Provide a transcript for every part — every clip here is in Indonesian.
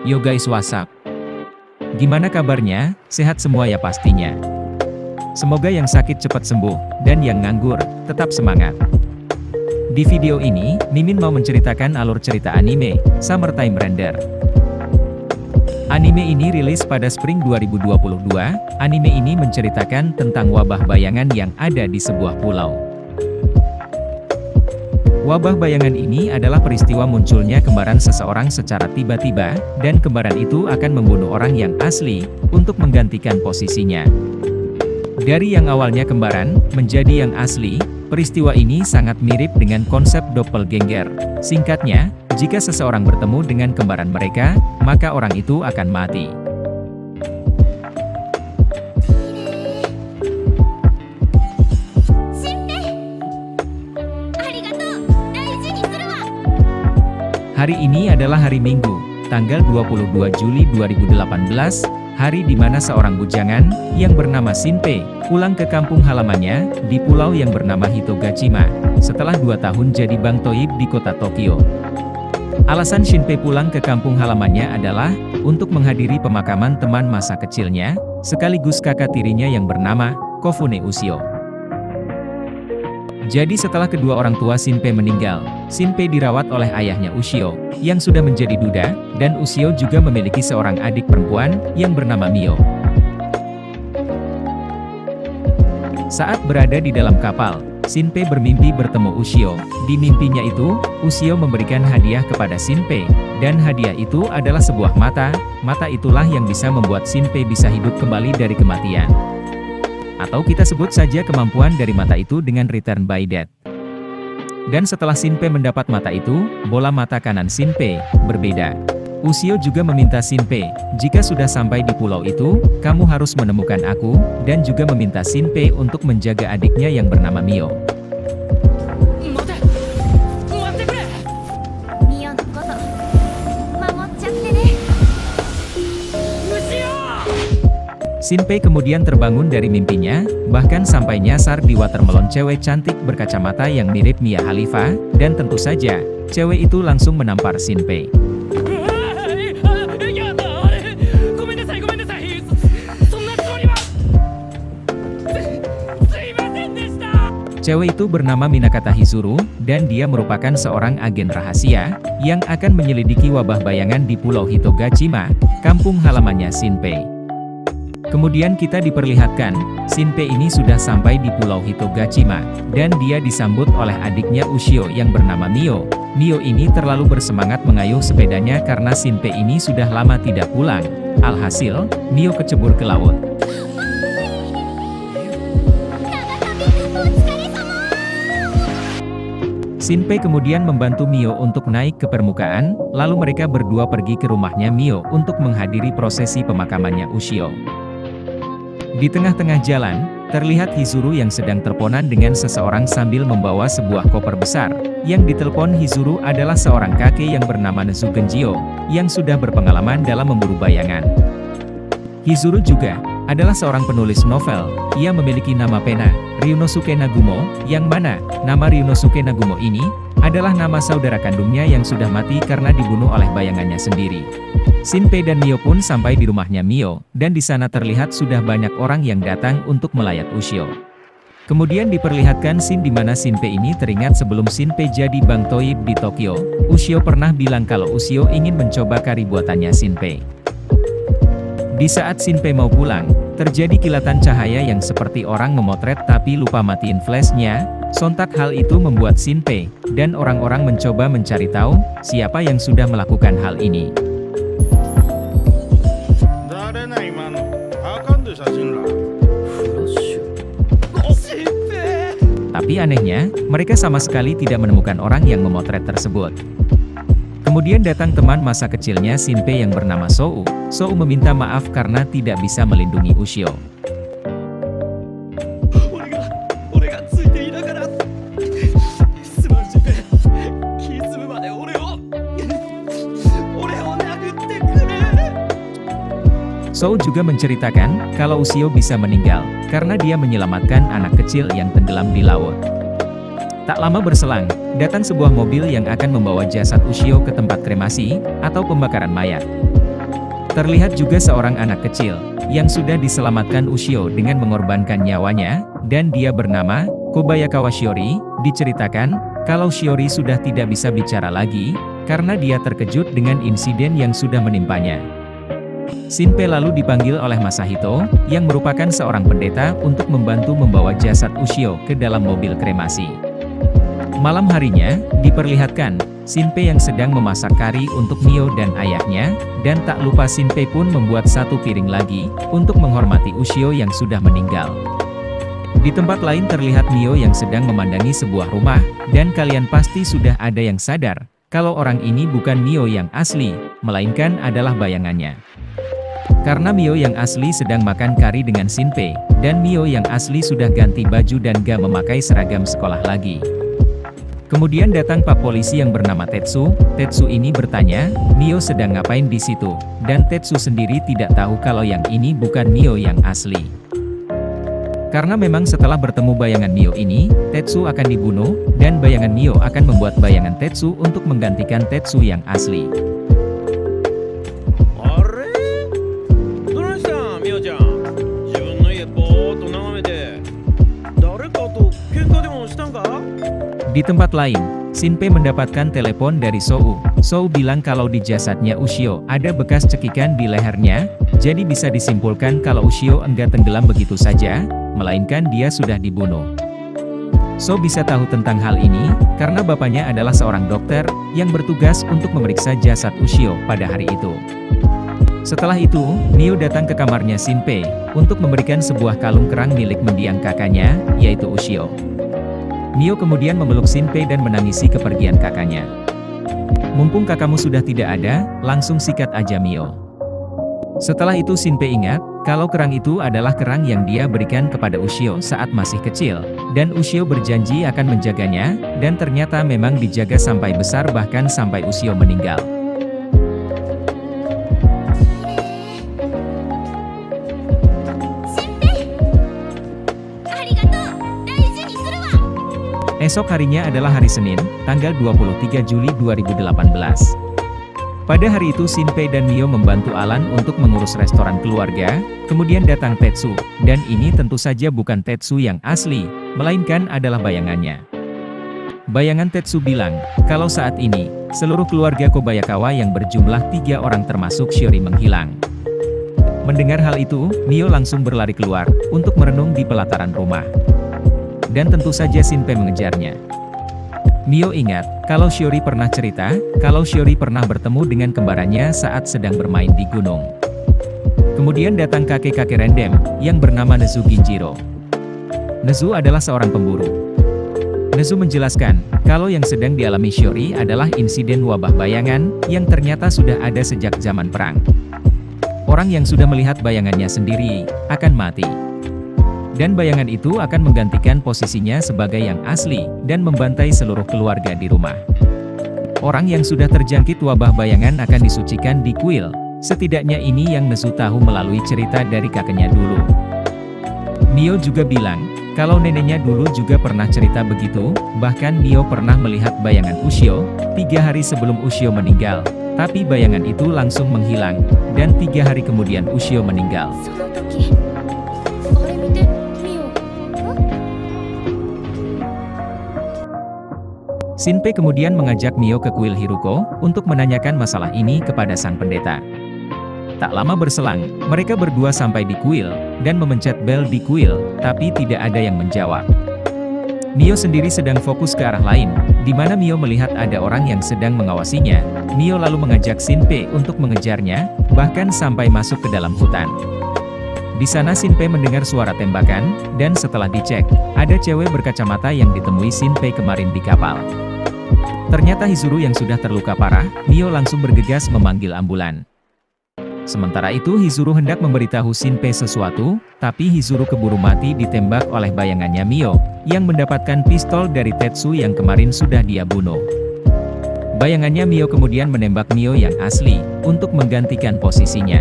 Yo guys, WhatsApp. Gimana kabarnya? Sehat semua ya pastinya. Semoga yang sakit cepat sembuh, dan yang nganggur, tetap semangat. Di video ini, Mimin mau menceritakan alur cerita anime, Summertime Render. Anime ini rilis pada Spring 2022, anime ini menceritakan tentang wabah bayangan yang ada di sebuah pulau. Wabah bayangan ini adalah peristiwa munculnya kembaran seseorang secara tiba-tiba, dan kembaran itu akan membunuh orang yang asli, untuk menggantikan posisinya. Dari yang awalnya kembaran, menjadi yang asli, peristiwa ini sangat mirip dengan konsep doppelganger. Singkatnya, jika seseorang bertemu dengan kembaran mereka, maka orang itu akan mati. Hari ini adalah hari Minggu, tanggal 22 Juli 2018, hari di mana seorang bujangan, yang bernama Shinpei, pulang ke kampung halamannya, di pulau yang bernama Hitogashima, setelah 2 tahun jadi Bang Toib di kota Tokyo. Alasan Shinpei pulang ke kampung halamannya adalah, untuk menghadiri pemakaman teman masa kecilnya, sekaligus kakak tirinya yang bernama, Kofune Ushio. Jadi setelah kedua orang tua Shinpei meninggal, Shinpei dirawat oleh ayahnya Ushio, yang sudah menjadi duda, dan Ushio juga memiliki seorang adik perempuan, yang bernama Mio. Saat berada di dalam kapal, Shinpei bermimpi bertemu Ushio. Di mimpinya itu, Ushio memberikan hadiah kepada Shinpei, dan hadiah itu adalah sebuah mata. Mata itulah yang bisa membuat Shinpei bisa hidup kembali dari kematian. Atau kita sebut saja kemampuan dari mata itu dengan return by death. Dan setelah Shinpei mendapat mata itu, bola mata kanan Shinpei berbeda. Ushio juga meminta Shinpei, jika sudah sampai di pulau itu, kamu harus menemukan aku, dan juga meminta Shinpei untuk menjaga adiknya yang bernama Mio. Shinpei kemudian terbangun dari mimpinya, bahkan sampai nyasar di watermelon cewek cantik berkacamata yang mirip Mia Khalifa, dan tentu saja, cewek itu langsung menampar Shinpei. Cewek itu bernama Minakata Hizuru, dan dia merupakan seorang agen rahasia, yang akan menyelidiki wabah bayangan di Pulau Hitogashima, kampung halamannya Shinpei. Kemudian kita diperlihatkan, Shinpei ini sudah sampai di Pulau Hitogashima, dan dia disambut oleh adiknya Ushio yang bernama Mio. Mio ini terlalu bersemangat mengayuh sepedanya karena Shinpei ini sudah lama tidak pulang. Alhasil, Mio kecebur ke laut. Shinpei kemudian membantu Mio untuk naik ke permukaan, lalu mereka berdua pergi ke rumahnya Mio untuk menghadiri prosesi pemakamannya Ushio. Di tengah-tengah jalan, terlihat Hizuru yang sedang teleponan dengan seseorang sambil membawa sebuah koper besar. Yang ditelepon Hizuru adalah seorang kakek yang bernama Nezu Genjio, yang sudah berpengalaman dalam memburu bayangan. Hizuru juga adalah seorang penulis novel. Ia memiliki nama pena, Ryunosuke Nagumo, yang mana nama Ryunosuke Nagumo ini adalah nama saudara kandungnya yang sudah mati karena dibunuh oleh bayangannya sendiri. Shinpei dan Mio pun sampai di rumahnya Mio, dan di sana terlihat sudah banyak orang yang datang untuk melayat Ushio. Kemudian diperlihatkan scene di mana Shinpei ini teringat sebelum Shinpei jadi Bang Toib di Tokyo, Ushio pernah bilang kalau Ushio ingin mencoba kari buatannya Shinpei. Di saat Shinpei mau pulang, terjadi kilatan cahaya yang seperti orang memotret tapi lupa matiin flashnya. Sontak hal itu membuat Shinpei dan orang-orang mencoba mencari tahu siapa yang sudah melakukan hal ini. Tapi anehnya, mereka sama sekali tidak menemukan orang yang memotret tersebut. Kemudian datang teman masa kecilnya Shinpei yang bernama Sou. Sou meminta maaf karena tidak bisa melindungi Ushio. Sou juga menceritakan kalau Ushio bisa meninggal karena dia menyelamatkan anak kecil yang tenggelam di laut. Tak lama berselang, datang sebuah mobil yang akan membawa jasad Ushio ke tempat kremasi atau pembakaran mayat. Terlihat juga seorang anak kecil, yang sudah diselamatkan Ushio dengan mengorbankan nyawanya, dan dia bernama Kobayakawa Shiori. Diceritakan, kalau Shiori sudah tidak bisa bicara lagi, karena dia terkejut dengan insiden yang sudah menimpanya. Shinpei lalu dipanggil oleh Masahito, yang merupakan seorang pendeta untuk membantu membawa jasad Ushio ke dalam mobil kremasi. Malam harinya, diperlihatkan, Shinpei yang sedang memasak kari untuk Mio dan ayahnya, dan tak lupa Shinpei pun membuat satu piring lagi, untuk menghormati Ushio yang sudah meninggal. Di tempat lain terlihat Mio yang sedang memandangi sebuah rumah, dan kalian pasti sudah ada yang sadar, kalau orang ini bukan Mio yang asli, melainkan adalah bayangannya. Karena Mio yang asli sedang makan kari dengan Shinpei, dan Mio yang asli sudah ganti baju dan gak memakai seragam sekolah lagi. Kemudian datang Pak Polisi yang bernama Tetsu. Tetsu ini bertanya, Mio sedang ngapain di situ? Dan Tetsu sendiri tidak tahu kalau yang ini bukan Mio yang asli. Karena memang setelah bertemu bayangan Mio ini, Tetsu akan dibunuh, dan bayangan Mio akan membuat bayangan Tetsu untuk menggantikan Tetsu yang asli. Di tempat lain, Shinpei mendapatkan telepon dari Sou. Sou bilang kalau di jasadnya Ushio ada bekas cekikan di lehernya, jadi bisa disimpulkan kalau Ushio enggak tenggelam begitu saja, melainkan dia sudah dibunuh. Sou bisa tahu tentang hal ini, karena bapaknya adalah seorang dokter, yang bertugas untuk memeriksa jasad Ushio pada hari itu. Setelah itu, Mio datang ke kamarnya Shinpei, untuk memberikan sebuah kalung kerang milik mendiang kakaknya, yaitu Ushio. Mio kemudian memeluk Shinpei dan menangisi kepergian kakaknya. Mumpung kakakmu sudah tidak ada, langsung sikat aja Mio. Setelah itu Shinpei ingat, kalau kerang itu adalah kerang yang dia berikan kepada Ushio saat masih kecil, dan Ushio berjanji akan menjaganya, dan ternyata memang dijaga sampai besar bahkan sampai Ushio meninggal. Esok harinya adalah hari Senin, tanggal 23 Juli 2018. Pada hari itu Shinpei dan Mio membantu Alan untuk mengurus restoran keluarga, kemudian datang Tetsu, dan ini tentu saja bukan Tetsu yang asli, melainkan adalah bayangannya. Bayangan Tetsu bilang, kalau saat ini, seluruh keluarga Kobayakawa yang berjumlah 3 orang termasuk Shiori menghilang. Mendengar hal itu, Mio langsung berlari keluar, untuk merenung di pelataran rumah. Dan tentu saja Shinpei mengejarnya. Mio ingat, kalau Shiori pernah cerita, kalau Shiori pernah bertemu dengan kembarannya saat sedang bermain di gunung. Kemudian datang kakek-kakek random, yang bernama Nezu Ginjiro. Nezu adalah seorang pemburu. Nezu menjelaskan, kalau yang sedang dialami Shiori adalah insiden wabah bayangan, yang ternyata sudah ada sejak zaman perang. Orang yang sudah melihat bayangannya sendiri, akan mati. Dan bayangan itu akan menggantikan posisinya sebagai yang asli, dan membantai seluruh keluarga di rumah. Orang yang sudah terjangkit wabah bayangan akan disucikan di kuil. Setidaknya ini yang Nezu tahu melalui cerita dari kakeknya dulu. Mio juga bilang, kalau neneknya dulu juga pernah cerita begitu, bahkan Mio pernah melihat bayangan Ushio, 3 hari sebelum Ushio meninggal. Tapi bayangan itu langsung menghilang, dan 3 hari kemudian Ushio meninggal. Shinpei kemudian mengajak Mio ke kuil Hiruko, untuk menanyakan masalah ini kepada sang pendeta. Tak lama berselang, mereka berdua sampai di kuil, dan memencet bel di kuil, tapi tidak ada yang menjawab. Mio sendiri sedang fokus ke arah lain, di mana Mio melihat ada orang yang sedang mengawasinya. Mio lalu mengajak Shinpei untuk mengejarnya, bahkan sampai masuk ke dalam hutan. Di sana Shinpei mendengar suara tembakan, dan setelah dicek, ada cewek berkacamata yang ditemui Shinpei kemarin di kapal. Ternyata Hizuru yang sudah terluka parah. Mio langsung bergegas memanggil ambulan. Sementara itu Hizuru hendak memberitahu Shinpei sesuatu, tapi Hizuru keburu mati ditembak oleh bayangannya Mio, yang mendapatkan pistol dari Tetsu yang kemarin sudah dia bunuh. Bayangannya Mio kemudian menembak Mio yang asli, untuk menggantikan posisinya.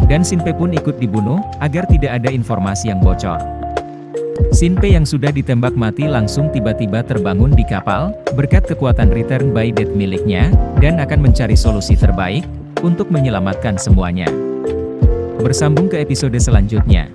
Dan Shinpei pun ikut dibunuh, agar tidak ada informasi yang bocor. Shinpei yang sudah ditembak mati langsung tiba-tiba terbangun di kapal, berkat kekuatan Return by Death miliknya, dan akan mencari solusi terbaik, untuk menyelamatkan semuanya. Bersambung ke episode selanjutnya.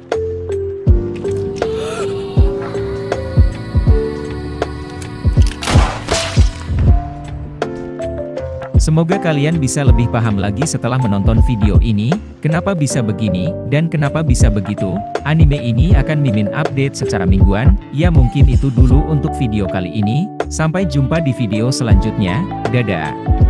Semoga kalian bisa lebih paham lagi setelah menonton video ini, kenapa bisa begini, dan kenapa bisa begitu. Anime ini akan Mimin update secara mingguan, ya mungkin itu dulu untuk video kali ini. Sampai jumpa di video selanjutnya, dadah.